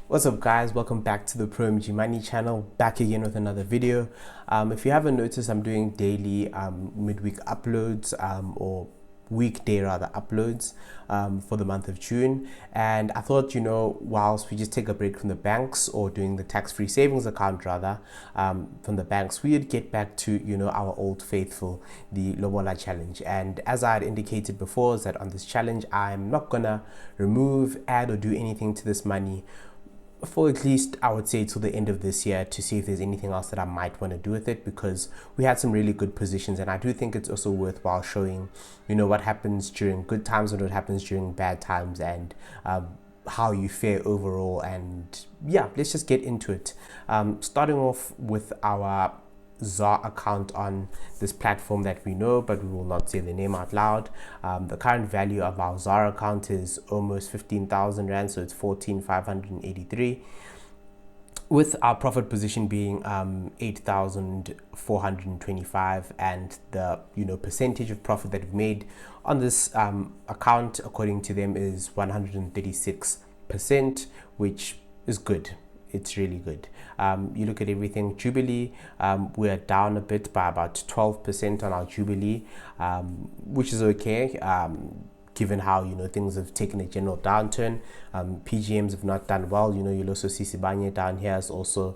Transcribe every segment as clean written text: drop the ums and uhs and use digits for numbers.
What's up guys, welcome back to the ProMG Money channel, back again with another video. If you haven't noticed, I'm doing daily midweek uploads or weekday rather uploads for the month of June, and I thought, whilst we just take a break from the banks, or doing the tax-free savings account rather from the banks, we would get back to our old faithful, the Lobola challenge. And as I had indicated before, is that on this challenge I'm not gonna remove, add or do anything to this money for at least, I would say, till the end of this year, to see if there's anything else that I might want to do with it, because we had some really good positions, and I do think it's also worthwhile showing what happens during good times and what happens during bad times, and how you fare overall. And yeah, let's just get into it, starting off with our TSAR account on this platform that we know, but we will not say the name out loud. The current value of our TSAR account is almost 15,000 rand, so it's 14,583, with our profit position being 8,425, and the percentage of profit that we've made on this account, according to them, is 136%, which is good. It's really good. You look at everything. Jubilee, we're down a bit by about 12% on our Jubilee, which is okay, given how things have taken a general downturn. PGMs have not done well. You'll also see Sibanye down here has also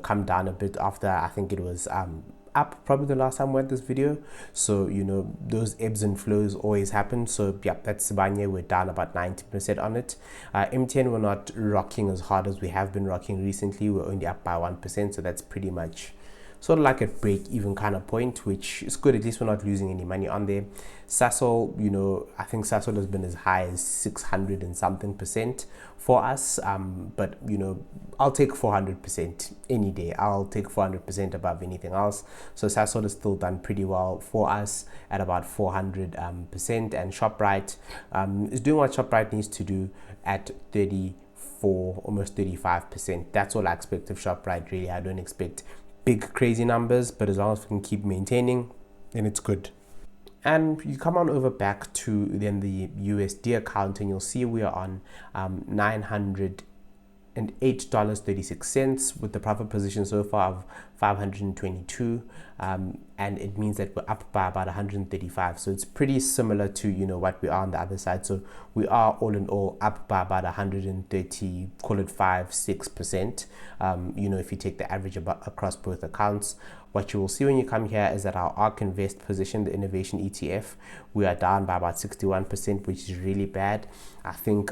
come down a bit after, I think it was up probably the last time we had this video. So those ebbs and flows always happen. So yeah, that's Sibanye. We're down about 90% on it. MTN, we're not rocking as hard as we have been rocking recently. We're only up by 1%, so that's pretty much sort of like a break even kind of point, which is good. At least we're not losing any money on there. Sasol, I think Sasol has been as high as 600 and something percent for us, but I'll take 400% any day. I'll take 400% above anything else. So Sasol has still done pretty well for us at about 400%, and ShopRite is doing what ShopRite needs to do at 34, almost 35%. That's all I expect of ShopRite, really. I don't expect big crazy numbers, but as long as we can keep maintaining, then it's good. And you come on over back to then the USD account, and you'll see we are on $908.36 with the profit position so far of 522, and it means that we're up by about 135. So it's pretty similar to what we are on the other side. So we are all in all up by about 130, call it 5-6%. If you take the average across both accounts. What you will see when you come here is that our ARK Invest position, the innovation ETF, we are down by about 61%, which is really bad. I think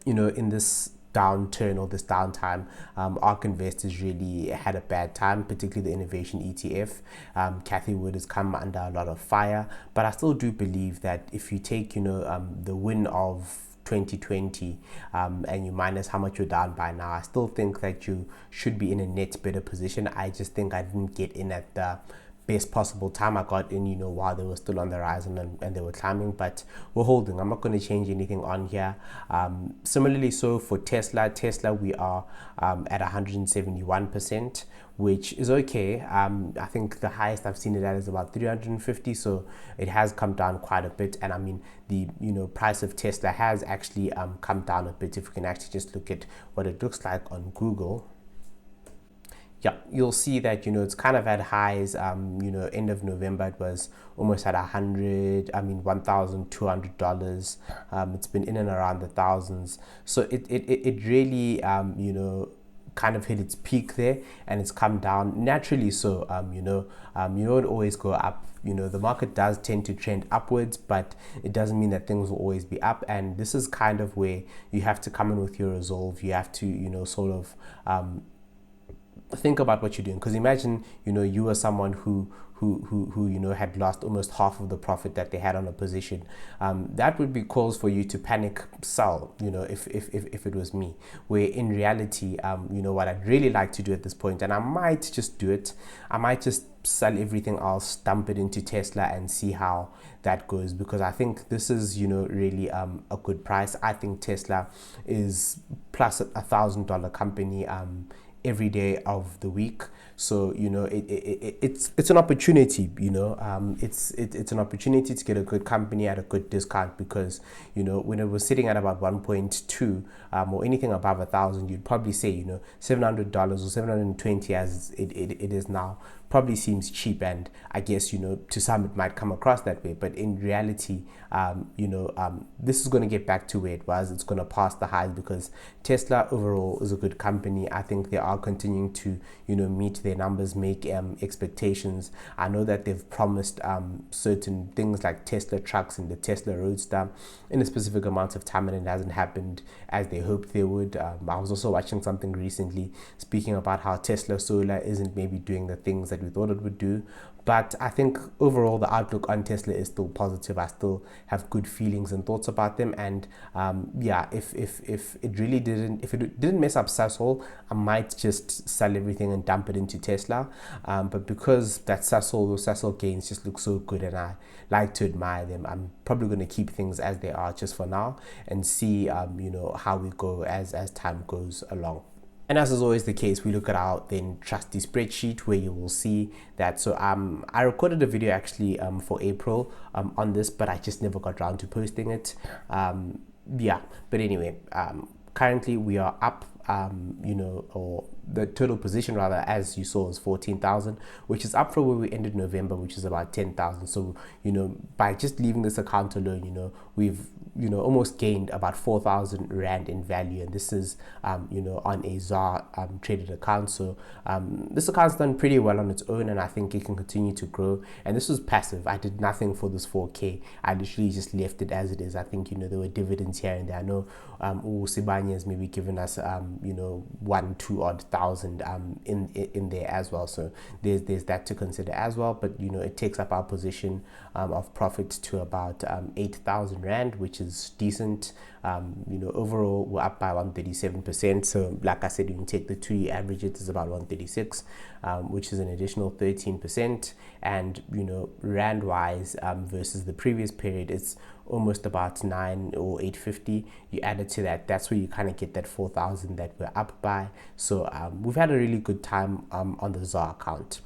in this downturn or this downtime, ARK Invest has really had a bad time, particularly the innovation ETF. Cathy Wood has come under a lot of fire, but I still do believe that if you take the win of 2020 and you minus how much you're down by now, I still think that you should be in a net better position. I just think I didn't get in at the best possible time. I got in while they were still on the rise and they were climbing, but we're holding. I'm not going to change anything on here. Similarly, so for Tesla, we are at 171%, which is okay. I think the highest I've seen it at is about 350, so it has come down quite a bit. And I mean, the price of Tesla has actually come down a bit. If we can actually just look at what it looks like on Google, yeah, you'll see that it's kind of at highs. End of November it was almost at $1,200. It's been in and around the thousands. So it really kind of hit its peak there, and it's come down naturally. So you don't always go up. The market does tend to trend upwards, but it doesn't mean that things will always be up. And this is kind of where you have to come in with your resolve. You have to sort of think about what you're doing, because imagine you were someone who had lost almost half of the profit that they had on a position. That would be cause for you to panic sell, if it was me. Where in reality, what I'd really like to do at this point, and I might just do it, I might just sell everything else, dump it into Tesla and see how that goes, because I think this is really a good price. I think Tesla is plus $1,000 company every day of the week. So it's an opportunity. It's an opportunity to get a good company at a good discount, because when it was sitting at about 1.2 or anything above 1,000, you'd probably say $700 or 720 as it is now probably seems cheap, and I guess to some it might come across that way, but in reality this is going to get back to where it was. It's going to pass the highs, because Tesla overall is a good company. I think they are continuing to meet their numbers, make expectations. I know that they've promised certain things like Tesla trucks and the Tesla Roadster in a specific amount of time, and it hasn't happened as they hoped they would. I was also watching something recently speaking about how Tesla Solar isn't maybe doing the things that we thought it would do. But I think overall the outlook on Tesla is still positive. I still have good feelings and thoughts about them. And if it didn't mess up Sasol, I might just sell everything and dump it into Tesla. But because that Sasol gains just look so good, and I like to admire them, I'm probably going to keep things as they are just for now, and see how we go as time goes along. And as is always the case, we look at our then trusty spreadsheet, where you will see that. So I recorded a video actually for April on this, but I just never got around to posting it. But anyway, currently we are up, or the total position rather, as you saw, is 14,000, which is up from where we ended November, which is about 10,000. So by just leaving this account alone, we've almost gained about 4,000 rand in value, and this is on a ZAR traded account. So this account's done pretty well on its own, and I think it can continue to grow. And this was passive. I did nothing for this 4K. I literally just left it as it is. I think there were dividends here and there. I know Sibanye has maybe given us 1-2 odd thousand in there as well. So there's that to consider as well. But it takes up our position of profit to about 8,000 rand, which is decent. Overall we're up by 137%. So like I said, when you take the 2-year average, it is about 136, which is an additional 13%. And rand wise versus the previous period, it's almost about 9 or 850. You add it to that, that's where you kind of get that 4,000 that we're up by. So we've had a really good time on the ZAR account.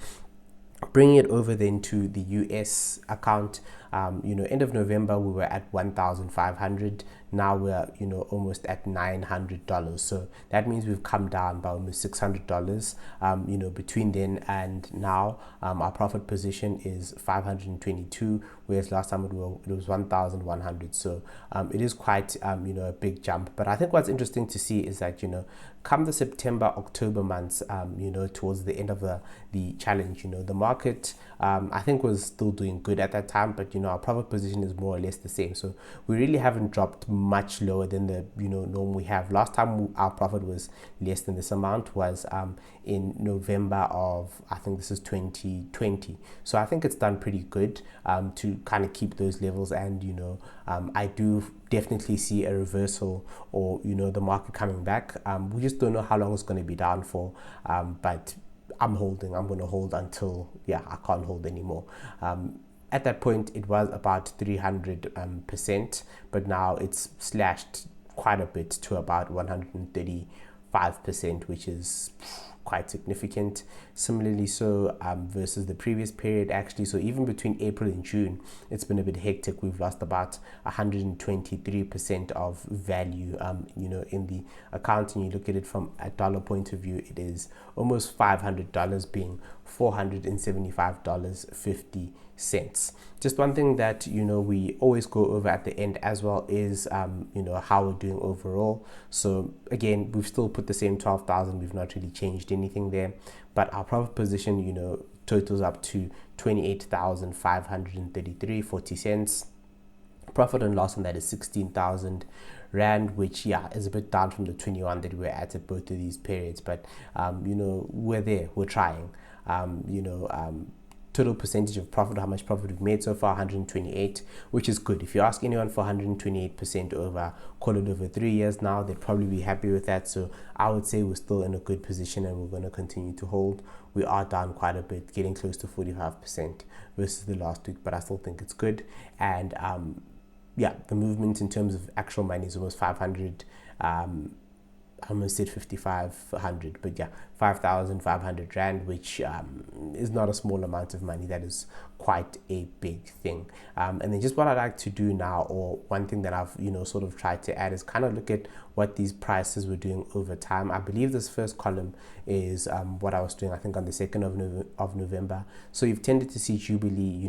Bringing it over then to the US account, end of November we were at 1,500. Now we're almost at $900. So that means we've come down by almost $600. Between then and now, our profit position is 522, whereas last time it was 1,100. So it is quite a big jump. But I think what's interesting to see is that come the September October months, towards the end of the challenge, the market I think was still doing good at that time, but our profit position is more or less the same. So we really haven't dropped much lower than the norm we have. Last time our profit was less than this amount was in November of, I think this is 2020. So I think it's done pretty good to kind of keep those levels. And I do definitely see a reversal, or the market coming back. We just don't know how long it's going to be down for, but I'm going to hold until I can't hold anymore. At that point it was about 300%, but now it's slashed quite a bit to about 135%, which is quite significant. Similarly so versus the previous period actually. So even between April and June, it's been a bit hectic. We've lost about 123% of value in the account. And you look at it from a dollar point of view, it is almost $500, being $475.50. Just one thing that we always go over at the end as well is how we're doing overall. So again, we've still put the same 12,000. We've not really changed anything there, but our profit position totals up to 28,533.40 cents. Profit and loss on that is 16,000 rand, which is a bit down from the 21 that we were at both of these periods, but we're there, we're trying. Total percentage of profit, how much profit we've made so far, 128, which is good. If you ask anyone for 128% over, call it over 3 years now, they'd probably be happy with that. So I would say we're still in a good position, and we're going to continue to hold. We are down quite a bit, getting close to 45% versus the last week, but I still think it's good. And the movement in terms of actual money is almost 500 I almost said 5,500, but yeah, 5,500 rand, which is not a small amount of money. That is quite a big thing. And then just what I like to do now, or one thing that I've sort of tried to add, is kind of look at what these prices were doing over time. I believe this first column is what I was doing, I think, on the 2nd of November. So you've tended to see Jubilee,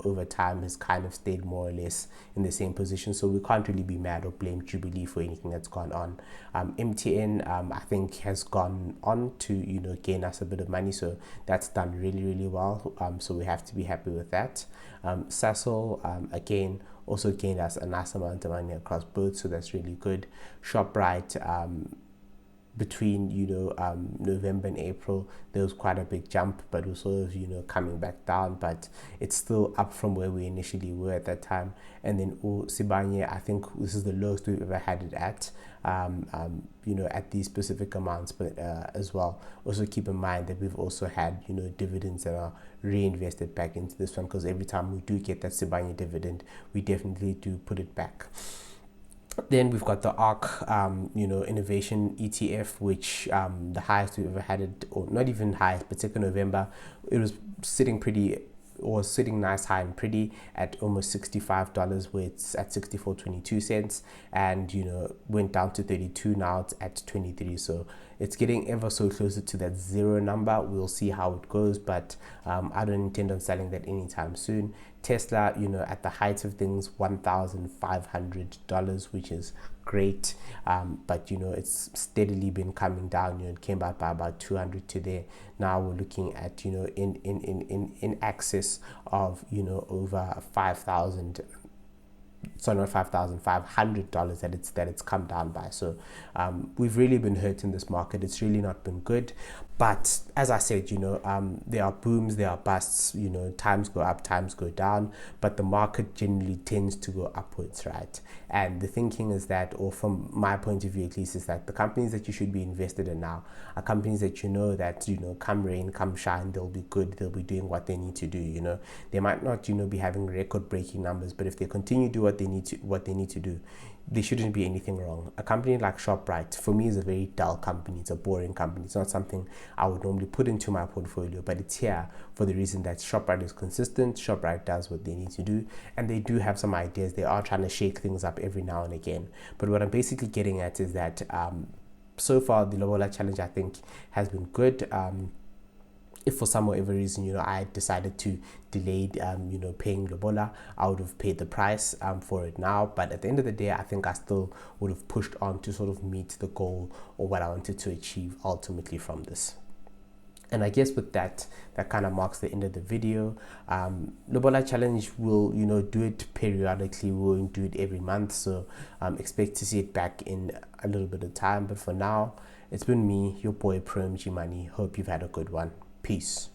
over time has kind of stayed more or less in the same position. So we can't really be mad or blame Jubilee for anything that's gone on. MTN, I think, has gone on to, gain us a bit of money. So that's done really, really well. So we have to be happy with that. Sasol, again, also gained us a nice amount of money across both, so that's really good. ShopRite, between November and April, there was quite a big jump, but we're sort of coming back down, but it's still up from where we initially were at that time. And then Sibanye, I think this is the lowest we've ever had it at, at these specific amounts, but as well, also keep in mind that we've also had dividends that are reinvested back into this one, because every time we do get that Sibanye dividend, we definitely do put it back. Then we've got the ARC, innovation ETF, which the highest we've ever had it, or not even highest, but 2nd November, it was sitting nice high and pretty at almost $65, where it's at 64.22 cents, and went down to 32. Now it's at 23. So it's getting ever so closer to that zero number. We'll see how it goes, but I don't intend on selling that anytime soon. Tesla, at the height of things, $1,500, which is great, but it's steadily been coming down. It came out by about 200 to there. Now we're looking at in excess of over 5,000. So not $5,500 that it's come down by. So we've really been hurt in this market. It's really not been good. But as I said, there are booms, there are busts. Times go up, times go down, but the market generally tends to go upwards, right? And the thinking is that, or from my point of view at least, is that the companies that you should be invested in now are companies that that come rain, come shine, they'll be good, they'll be doing what they need to do. They might not be having record-breaking numbers, but if they continue to do what they need to do, there shouldn't be anything wrong. A company like ShopRite, for me, is a very dull company. It's a boring company. It's not something I would normally put into my portfolio, but it's here for the reason that ShopRite is consistent. ShopRite does what they need to do, and they do have some ideas. They are trying to shake things up every now and again. But what I'm basically getting at is that so far the Lobola challenge, I think, has been good. If for some whatever reason, I decided to delay, paying Lobola, I would have paid the price for it now. But at the end of the day, I think I still would have pushed on to sort of meet the goal or what I wanted to achieve ultimately from this. And I guess with that kind of marks the end of the video. Lobola challenge will, do it periodically. We won't do it every month. So expect to see it back in a little bit of time. But for now, it's been me, your boy Pro MG Money. Hope you've had a good one. Peace.